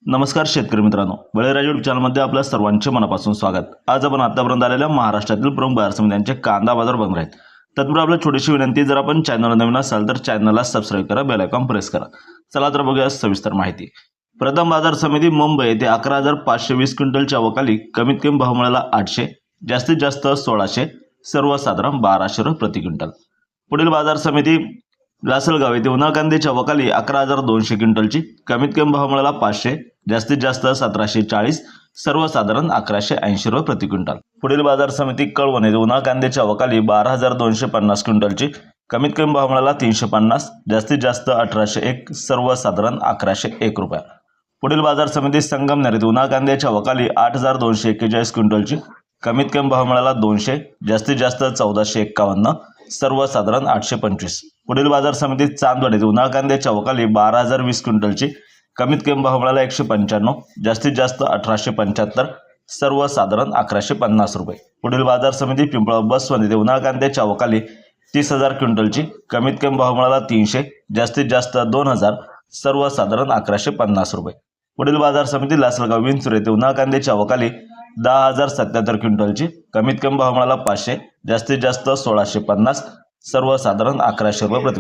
नमस्कार शेतकरी मित्रांनो, बळीराजा यूट्यूब चॅनलमध्ये आपल्या सर्वांचे मनापासून स्वागत। आज आपण आतापर्यंत आलेल्या महाराष्ट्रातील प्रमुख बाजार समित्यांचे कांदा बाजार बघणार आहेत। तत्पूर्वी आपल्याला छोटीशी विनंती, जर आपण चॅनलला नवीन असाल तर चॅनलला सबस्क्राइब करा, बेल आयकॉन प्रेस करा। चला तर बघूया सविस्तर माहिती। प्रथम बाजार समिती मुंबई येथे 11,520 क्विंटलच्या अवकाली कमीत कमी भाव मिळाला 800, जास्तीत जास्त 1600, सर्वसाधारण 1200 रुपये प्रति क्विंटल। पुढील बाजार समिती लासलगाव येथे उन्हाळ कांद्याच्या अवकाली 11,200 क्विंटलची कमीत कमी भाव मिळाला 500, जास्तीत जास्त 1740, सर्वसाधारण 1180 रुपये प्रति क्विंटल। पुढील बाजार समिती कळवण येथे उन्हाळ कांद्याच्या अवकाली 12,250 क्विंटलची कमीत कमी भाव मिळाला 350, जास्तीत जास्त 1801, सर्वसाधारण 1101 रुपये। पुढील बाजार समिती संगमनेर येथे उन्हाळ कांद्याच्या अवकाली 8,241 क्विंटलची कमीत कमी भाव मिळाला 200, जास्तीत जास्त 1451, सर्वसाधारण 825। पुढील बाजार समिती चांदवड येथे उन्हाळ कांद्याच्या अवकाली 12,020 क्विंटलची कमीत कमी भाव मिळाला 195, जास्तीत जास्त 1875, सर्वसाधारण 1150 रुपये। पुढील बाजार समिती पिंपळा बसवंत येथे उन्हाळ कांद्याच्या अवकाली 30,000 क्विंटलची कमीत कमी भाव मिळाला 300, जास्तीत जास्त 2000, सर्वसाधारण 1150 रुपये। पुढील बाजार समिती लासलगाव विंचूर येथे उन्हाळ कांद्याच्या अवकाली 10,077 क्विंटलची कमीत कमी भाव मिळाला 500, जास्तीत जास्त 1650, सर्वसाधारण 1100 रुपये प्रति